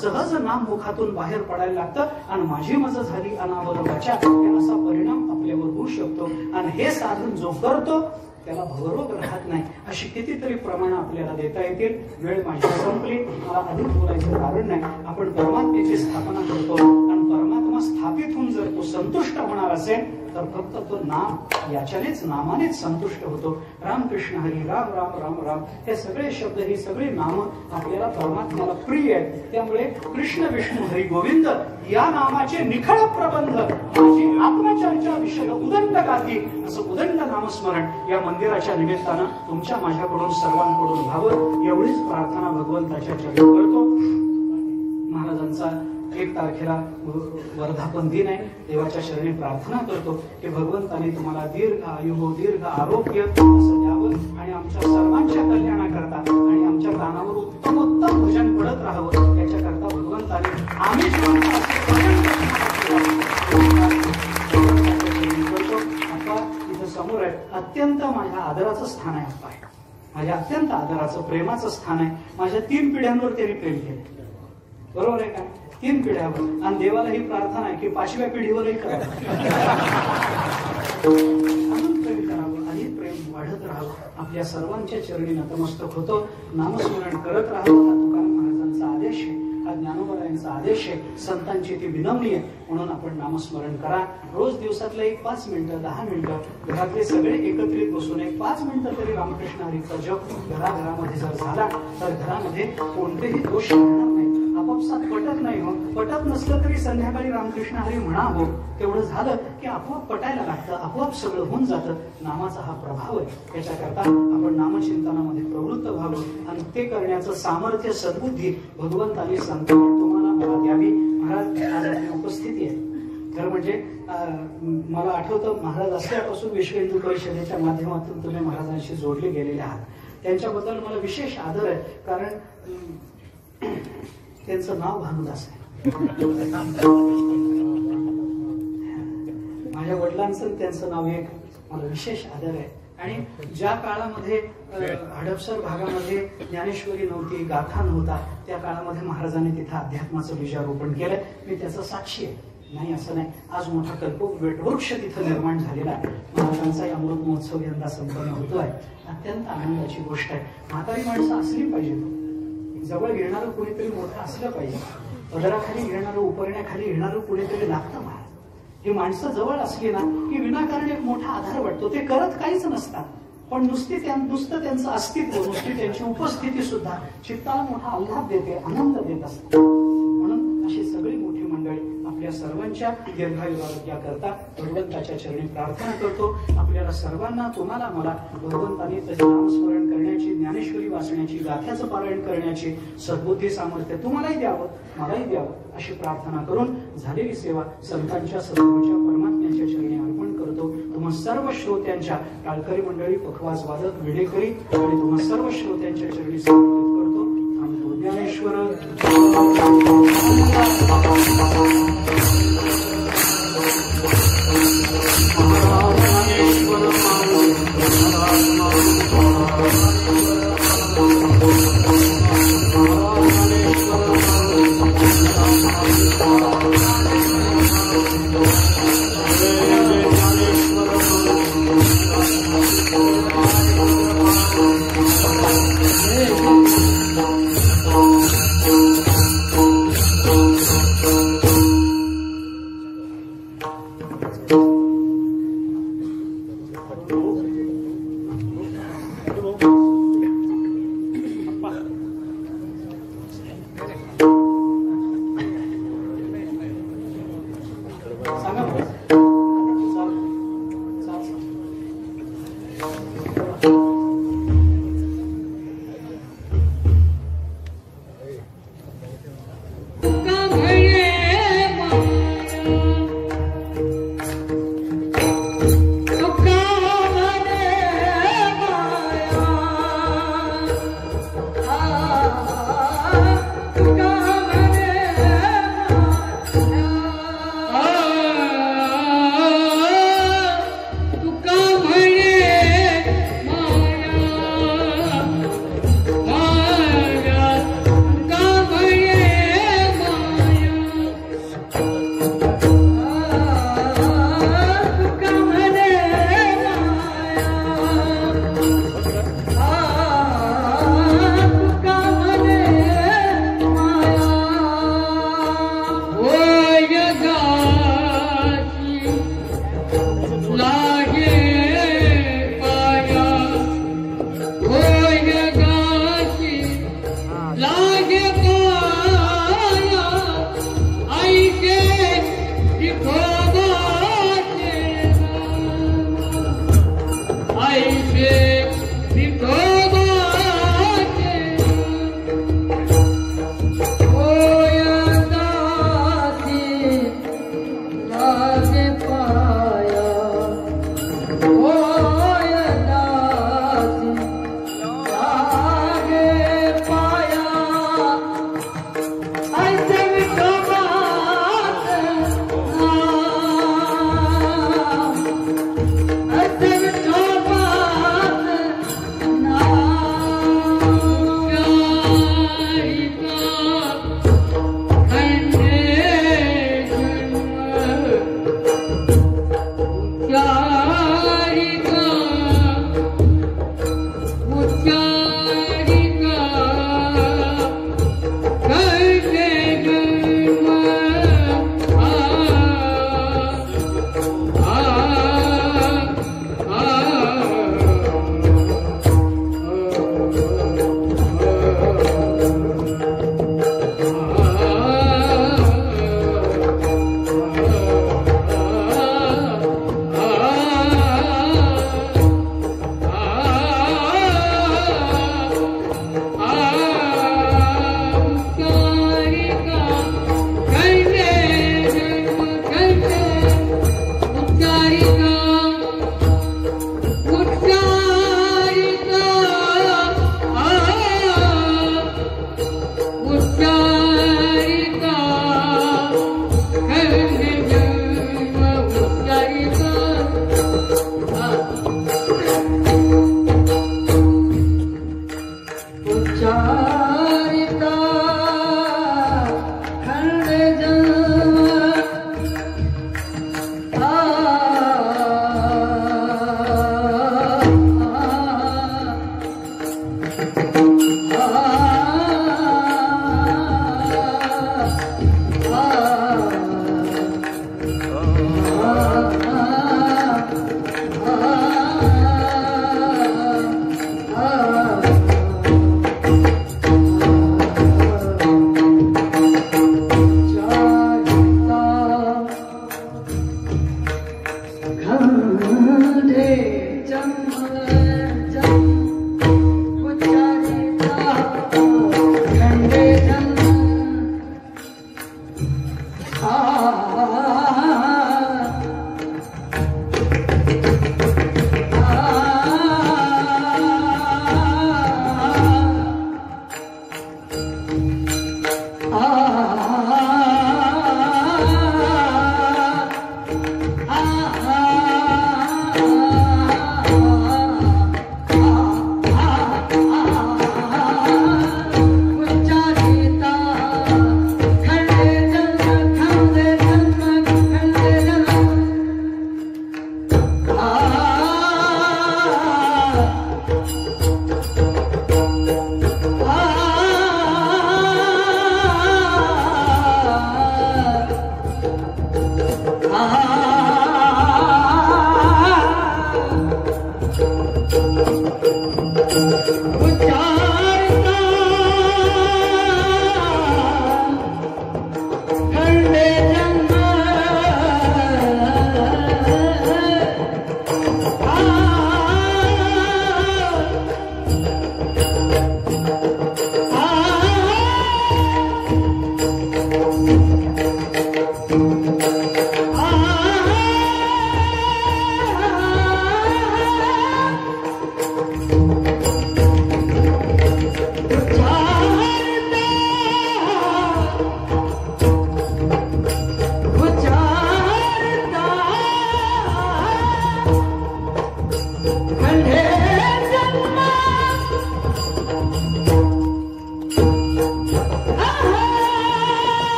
सहज नाम मुखातून बाहेर पडायला लागतं आणि माझी मज झाली अनावर वाचा, असा परिणाम आपल्यावर होऊ शकतो. आणि हे साधन जो करतो त्याला भवरोग राहत नाही. अशी कितीतरी प्रमाणं आपल्याला देता येतील. वेळ माझी संपली, मला अधिक बोलायचं कारण नाही. आपण परमात्म्याची स्थापना करतो आणि परमात्मा स्थापित होऊन जर तो संतुष्ट होणार असेल तर फक्त तो नाम याच्यानेच, नामानेच संतुष्ट होतो. रामकृष्ण हरी, राम राम राम राम, हे सगळे शब्द, ही सगळी नामं आपल्याला परमात्म्याला प्रिय आहेत. त्यामुळे कृष्ण विष्णू हरी गोविंद या नामाचे निखळ प्रबंध माझी आत्मचर्चा विषय उदंड गाती, असं उदंड नामस्मरण या मंदिराच्या निमित्तानं तुमच्या माझ्याकडून सर्वांकडून व्हावं, एवढीच प्रार्थना भगवंताच्या चरणी करतो. महाराजांचा 1 तारखेला वर्धापन दिन आहे. देवाच्या चरणी प्रार्थना करतो की भगवंताने तुम्हाला दीर्घ आयु, दीर्घ आरोग्य असं द्यावं आणि आमच्या सर्वांच्या कल्याणाकरता आणि आमच्या कानावर उत्तम उत्तम भजन पडत राहावं, याच्याकरता भगवंताने आम्ही आता इथं समोर आहे. अत्यंत माझ्या आदराचं स्थान आहे अप्पा, माझ्या अत्यंत आदराचं प्रेमाचं स्थान आहे. माझ्या 3 पिढ्यांवर त्यांनी प्रेम केलं, बरोबर आहे का? 3 पिढ्यावर. आणि देवाला ही प्रार्थना आहे की 5व्या पिढीवरही करावं, अजून प्रेम करावं, अधिक प्रेम वाढत राहावं. आपल्या सर्वांच्या चरणी नतमस्तक होतो. नामस्मरण करत राहावं, हा तुकाराम महाराजांचा आदेश आहे, हा ज्ञानोबरायांचा आदेश आहे, संतांची ती विनवणी आहे. म्हणून आपण नामस्मरण करा. रोज दिवसातलं 5 मिनिटं, 10 मिनिटं घरातले सगळे एकत्रित बसून 5 मिनिटं तरी रामकृष्ण हरीचा जप घराघरामध्ये जर झाला तर घरामध्ये कोणतेही दोष राहणार नाही. आपापसात पटत नाही हो, पटत नसलं तरी संध्याकाळी रामकृष्ण हरी म्हणावं, तेवढं झालं की आपोआप पटायला लागतं, आपोआप सगळं होऊन जातं. नामाचा हा प्रभाव आहे. त्याच्याकरता आपण नामचिंतनामध्ये प्रवृत्त व्हावं आणि ते करण्याचं सामर्थ्य, सद्बुद्धी भगवंताने संतांनी तुम्हाला मला द्यावी. महाराज आज आपली उपस्थिती आहे खरं म्हणजे मला आठवतं महाराज असल्यापासून विश्व हिंदू परिषदेच्या माध्यमातून तुम्ही महाराजांशी जोडले गेलेले आहात. त्यांच्याबद्दल मला विशेष आदर आहे, कारण त्यांचं नाव भानुदास आहे. माझ्या वडिलांचं त्यांचं नाव एक, मला विशेष आदर आहे. आणि ज्या काळामध्ये हडपसर भागामध्ये ज्ञानेश्वरी नव्हती, गाथा नव्हता, त्या काळामध्ये महाराजांनी तिथं अध्यात्माचं बीजारोपण केलंय. मी त्याचं साक्षी आहे, नाही असं नाही. आज मोठा कल्पवृक्ष तिथं निर्माण झालेला आहे. महाराजांचा अमृत महोत्सव यंदा संपन्न होतोय. अत्यंत आनंदाची गोष्ट आहे. म्हातारी माणसं असली पाहिजे, जवळ घेणारं कुणीतरी मोठं असलं पाहिजे. पदराखाली घेणारं, उपरण्याखाली घेणारं कुणीतरी लागतं महाराज. ही माणसं जवळ असली ना की विनाकारण एक मोठा आधार वाटतो. ते करत काहीच नसतात, पण नुसतं त्यांचं अस्तित्व, नुसती त्यांची उपस्थिती सुद्धा चित्ताला मोठा आल्हाद देते, आनंद देत असते. म्हणून अशी सगळी मोठी मंडळी आपल्या सर्वांच्या दीर्घायुरोग्याकरता भगवंताच्या चरणी प्रार्थना करतो. आपल्याला सर्वांना, तुम्हाला मला भगवंताने त्याचे नामस्मरण करण्याची, ज्ञानेश्वरी वाचण्याची, गाथ्याचं पारायण करण्याची सद्बुद्धी, सामर्थ्य तुम्हालाही द्यावं, मलाही द्यावं, अशी प्रार्थना करून झालेली सेवा संतांच्या, सद्गुरूंच्या, परमात्म्याच्या चरणी अर्पण करतो. तुम्हा सर्व श्रोत्यांच्या, टाळकरी मंडळी, पखवाज वादक, विडेकरी आणि तुम्हा सर्व श्रोत्यांच्या चरणी समर्पित करतो. आमतो ज्ञानेश्वर Thank you. तुका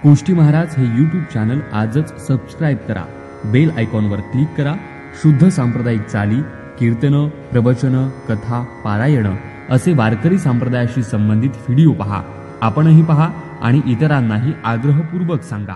कोष्टी महाराज हे यूट्यूब चॅनल आजच सबस्क्राईब करा, बेल आयकॉनवर क्लिक करा. शुद्ध सांप्रदायिक चाली, कीर्तनं, प्रवचनं, कथा, पारायण असे वारकरी संप्रदायाशी संबंधित व्हिडिओ पहा. आपणही पहा आणि इतरांनाही आग्रहपूर्वक सांगा.